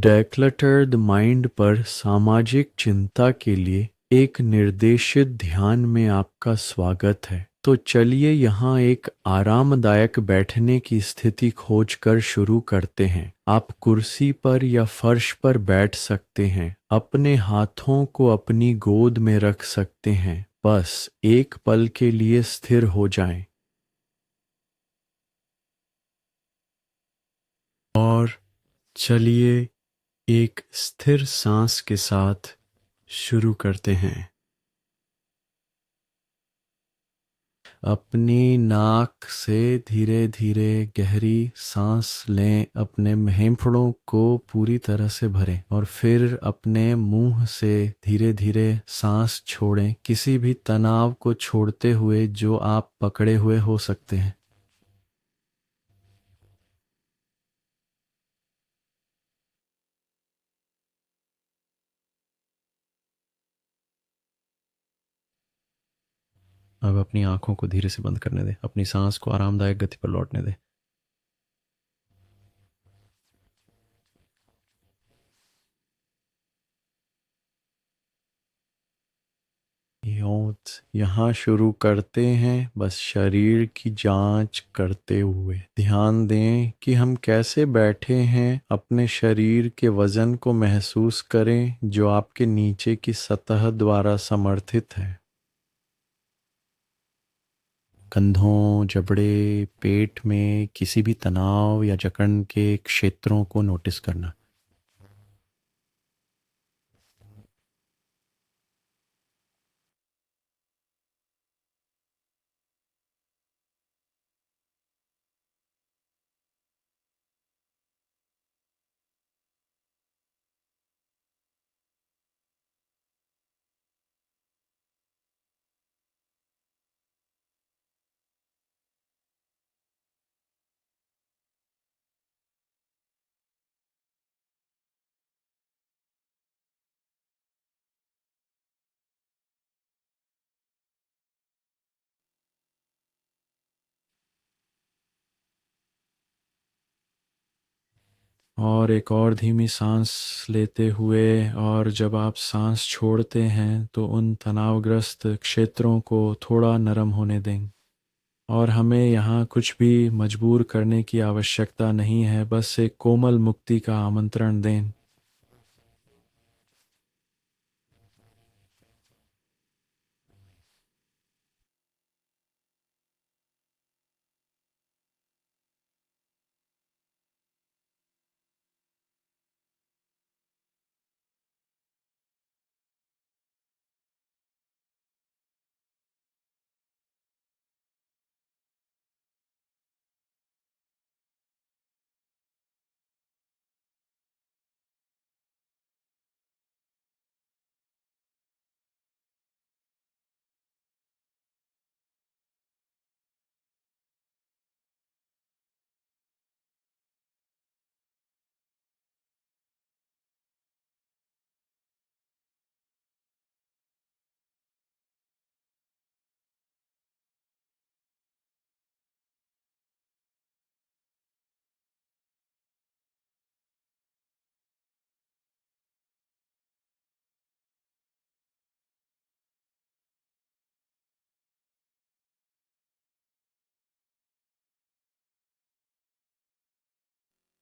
डेक्लटर्ड mind पर सामाजिक चिंता के लिए एक निर्देशित ध्यान में आपका स्वागत है। तो चलिए यहाँ एक आरामदायक बैठने की स्थिति खोजकर शुरू करते हैं। आप कुर्सी पर या फर्श पर बैठ सकते हैं, अपने हाथों को अपनी गोद में रख सकते हैं। बस एक पल के लिए स्थिर हो जाएं और चलिए एक स्थिर सांस के साथ शुरू करते हैं। अपनी नाक से धीरे धीरे गहरी सांस लें, अपने फेफड़ों को पूरी तरह से भरें और फिर अपने मुंह से धीरे धीरे सांस छोड़ें, किसी भी तनाव को छोड़ते हुए जो आप पकड़े हुए हो सकते हैं। अब अपनी आंखों को धीरे से बंद करने दें, अपनी सांस को आरामदायक गति पर लौटने दें। यहाँ शुरू करते हैं, बस शरीर की जांच करते हुए ध्यान दें कि हम कैसे बैठे हैं। अपने शरीर के वजन को महसूस करें जो आपके नीचे की सतह द्वारा समर्थित है। कंधों, जबड़े, पेट में किसी भी तनाव या जकड़न के क्षेत्रों को नोटिस करना। और एक और धीमी सांस लेते हुए, और जब आप सांस छोड़ते हैं तो उन तनावग्रस्त क्षेत्रों को थोड़ा नरम होने दें। और हमें यहाँ कुछ भी मजबूर करने की आवश्यकता नहीं है, बस एक कोमल मुक्ति का आमंत्रण दें।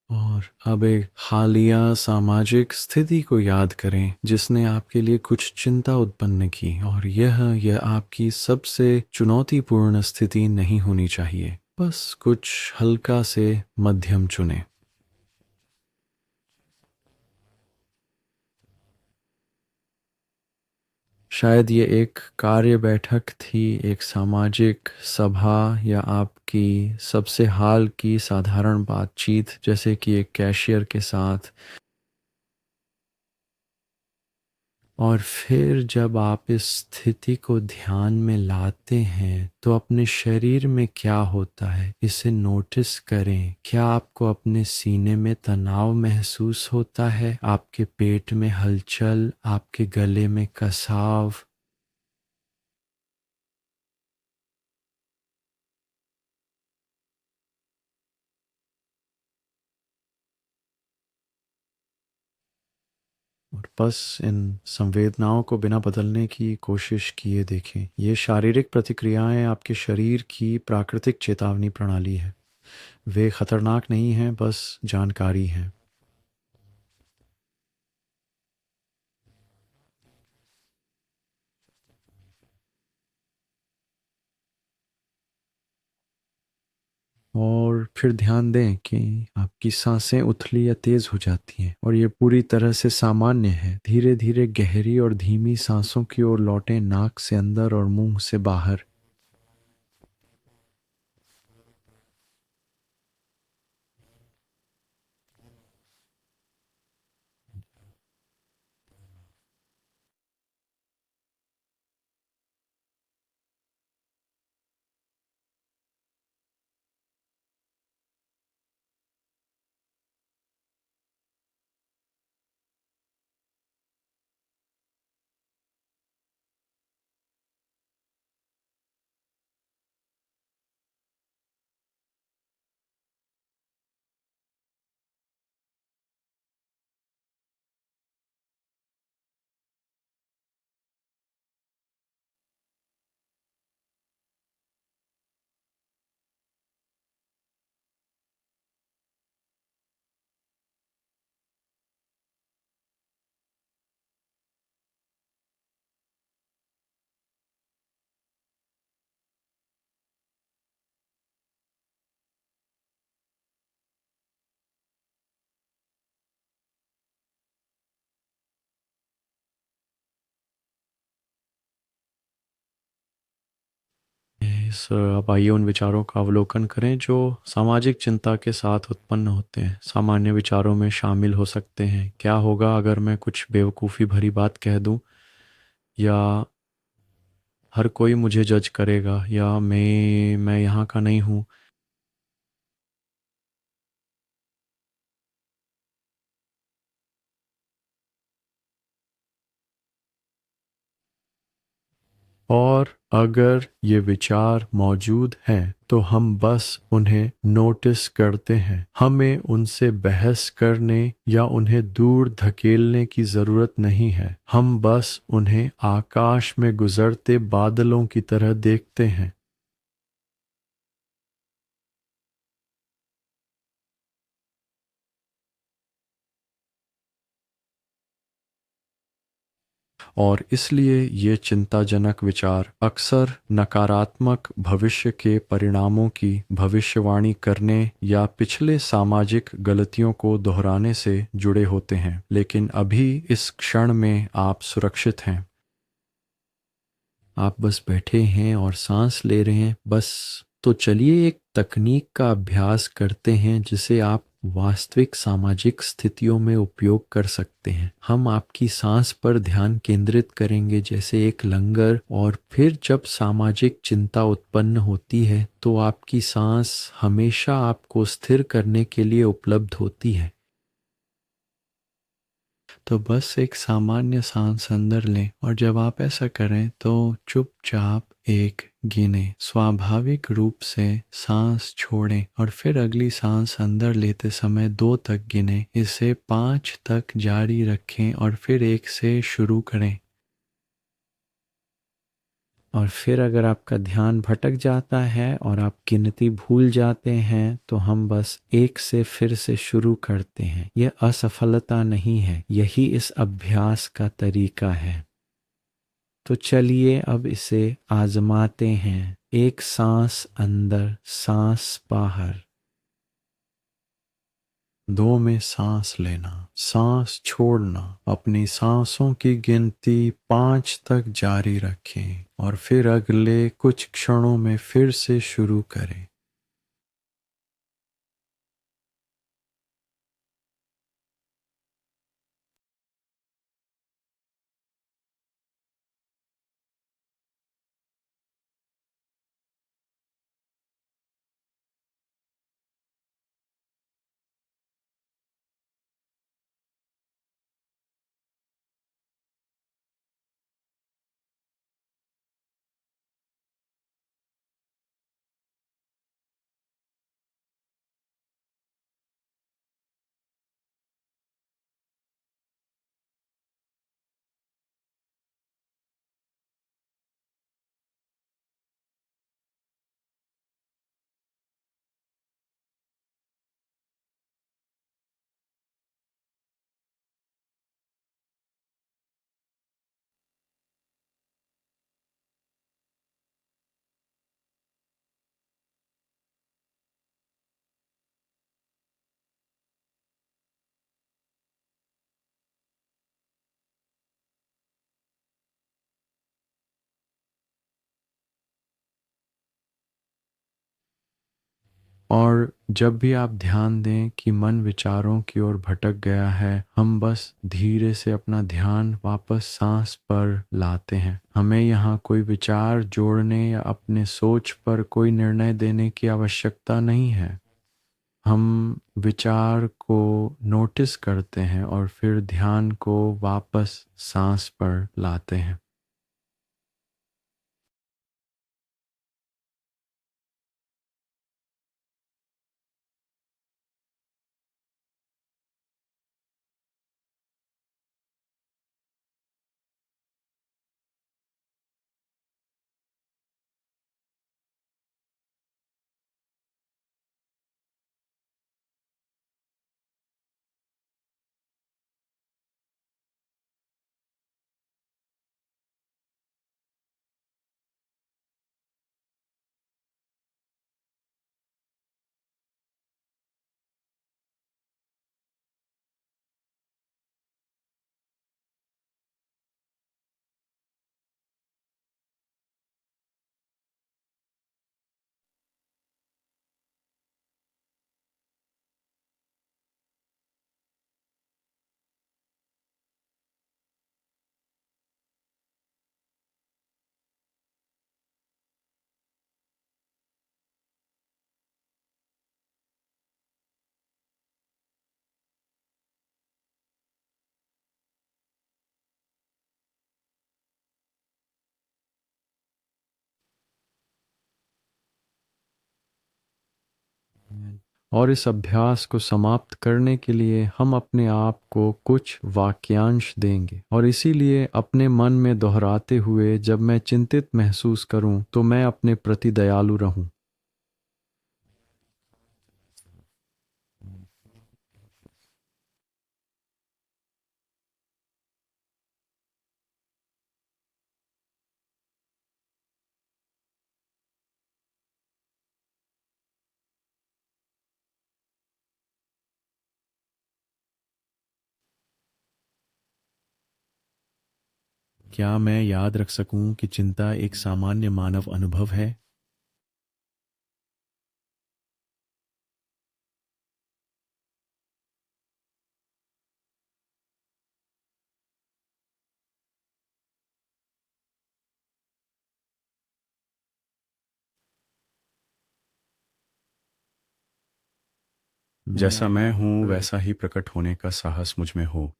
और अब एक हालिया सामाजिक स्थिति को याद करें जिसने आपके लिए कुछ चिंता उत्पन्न की, और यह आपकी सबसे चुनौतीपूर्ण स्थिति नहीं होनी चाहिए। बस कुछ हल्का से मध्यम चुनें। शायद ये एक कार्य बैठक थी, एक सामाजिक सभा, या आपकी सबसे हाल की साधारण बातचीत जैसे कि एक कैशियर के साथ। और फिर जब आप इस स्थिति को ध्यान में लाते हैं तो अपने शरीर में क्या होता है इसे नोटिस करें। क्या आपको अपने सीने में तनाव महसूस होता है, आपके पेट में हलचल, आपके गले में कसाव? और बस इन संवेदनाओं को बिना बदलने की कोशिश किए देखें। ये शारीरिक प्रतिक्रियाएं आपके शरीर की प्राकृतिक चेतावनी प्रणाली है। वे खतरनाक नहीं हैं, बस जानकारी हैं। और फिर ध्यान दें कि आपकी सांसें उथली या तेज हो जाती हैं और ये पूरी तरह से सामान्य है। धीरे धीरे गहरी और धीमी सांसों की ओर लौटें, नाक से अंदर और मुंह से बाहर। अब आइए उन विचारों का अवलोकन करें जो सामाजिक चिंता के साथ उत्पन्न होते हैं। सामान्य विचारों में शामिल हो सकते हैं, क्या होगा अगर मैं कुछ बेवकूफ़ी भरी बात कह दूं, या हर कोई मुझे जज करेगा, या मैं यहाँ का नहीं हूँ। और अगर ये विचार मौजूद हैं तो हम बस उन्हें नोटिस करते हैं। हमें उनसे बहस करने या उन्हें दूर धकेलने की ज़रूरत नहीं है। हम बस उन्हें आकाश में गुजरते बादलों की तरह देखते हैं। और इसलिए ये चिंताजनक विचार अक्सर नकारात्मक भविष्य के परिणामों की भविष्यवाणी करने या पिछले सामाजिक गलतियों को दोहराने से जुड़े होते हैं। लेकिन अभी इस क्षण में आप सुरक्षित हैं। आप बस बैठे हैं और सांस ले रहे हैं बस। तो चलिए एक तकनीक का अभ्यास करते हैं जिसे आप वास्तविक सामाजिक स्थितियों में उपयोग कर सकते हैं। हम आपकी सांस पर ध्यान केंद्रित करेंगे जैसे एक लंगर, और फिर जब सामाजिक चिंता उत्पन्न होती है तो आपकी सांस हमेशा आपको स्थिर करने के लिए उपलब्ध होती है। तो बस एक सामान्य सांस अंदर लें और जब आप ऐसा करें तो चुपचाप एक गिने, स्वाभाविक रूप से सांस छोड़ें और फिर अगली सांस अंदर लेते समय 2 तक गिने, इसे 5 तक जारी रखें और फिर 1 से शुरू करें। और फिर अगर आपका ध्यान भटक जाता है और आप गिनती भूल जाते हैं तो हम बस 1 से फिर से शुरू करते हैं। यह असफलता नहीं है, यही इस अभ्यास का तरीका है। तो चलिए अब इसे आजमाते हैं। एक सांस अंदर, सांस बाहर। 2 में सांस लेना, सांस छोड़ना। अपनी सांसों की गिनती 5 तक जारी रखें और फिर अगले कुछ क्षणों में फिर से शुरू करें। और जब भी आप ध्यान दें कि मन विचारों की ओर भटक गया है, हम बस धीरे से अपना ध्यान वापस सांस पर लाते हैं। हमें यहाँ कोई विचार जोड़ने या अपने सोच पर कोई निर्णय देने की आवश्यकता नहीं है। हम विचार को नोटिस करते हैं और फिर ध्यान को वापस सांस पर लाते हैं। और इस अभ्यास को समाप्त करने के लिए हम अपने आप को कुछ वाक्यांश देंगे, और इसीलिए अपने मन में दोहराते हुए जब मैं चिंतित महसूस करूं तो मैं अपने प्रति दयालु रहूं। क्या मैं याद रख सकूं कि चिंता एक सामान्य मानव अनुभव है? जैसा मैं हूं वैसा ही प्रकट होने का साहस मुझ में हो।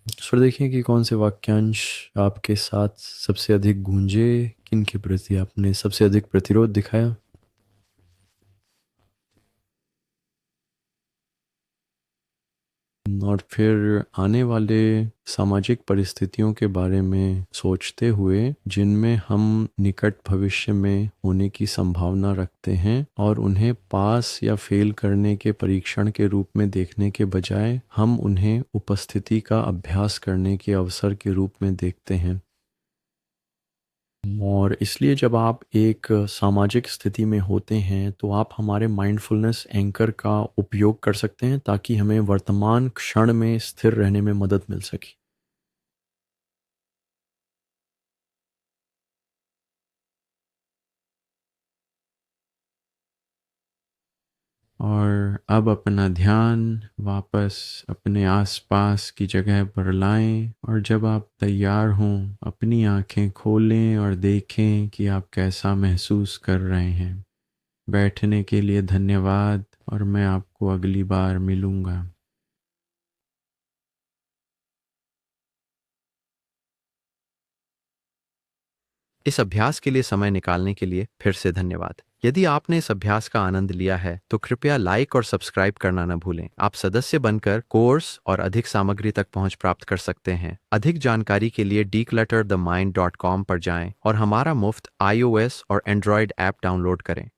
इस पर देखिए कि कौन से वाक्यांश आपके साथ सबसे अधिक गूंजे, किन के प्रति आपने सबसे अधिक प्रतिरोध दिखाया। और फिर आने वाले सामाजिक परिस्थितियों के बारे में सोचते हुए जिनमें हम निकट भविष्य में होने की संभावना रखते हैं, और उन्हें पास या फेल करने के परीक्षण के रूप में देखने के बजाय हम उन्हें उपस्थिति का अभ्यास करने के अवसर के रूप में देखते हैं। और इसलिए जब आप एक सामाजिक स्थिति में होते हैं तो आप हमारे माइंडफुलनेस एंकर का उपयोग कर सकते हैं ताकि हमें वर्तमान क्षण में स्थिर रहने में मदद मिल सके। और अब अपना ध्यान वापस अपने आसपास की जगह पर लाएं, और जब आप तैयार हों अपनी आंखें खोलें और देखें कि आप कैसा महसूस कर रहे हैं। बैठने के लिए धन्यवाद, और मैं आपको अगली बार मिलूंगा। इस अभ्यास के लिए समय निकालने के लिए फिर से धन्यवाद। यदि आपने इस अभ्यास का आनंद लिया है तो कृपया लाइक और सब्सक्राइब करना न भूलें। आप सदस्य बनकर कोर्स और अधिक सामग्री तक पहुंच प्राप्त कर सकते हैं। अधिक जानकारी के लिए declutterthemind.com पर जाएं और हमारा मुफ्त iOS और Android ऐप डाउनलोड करें।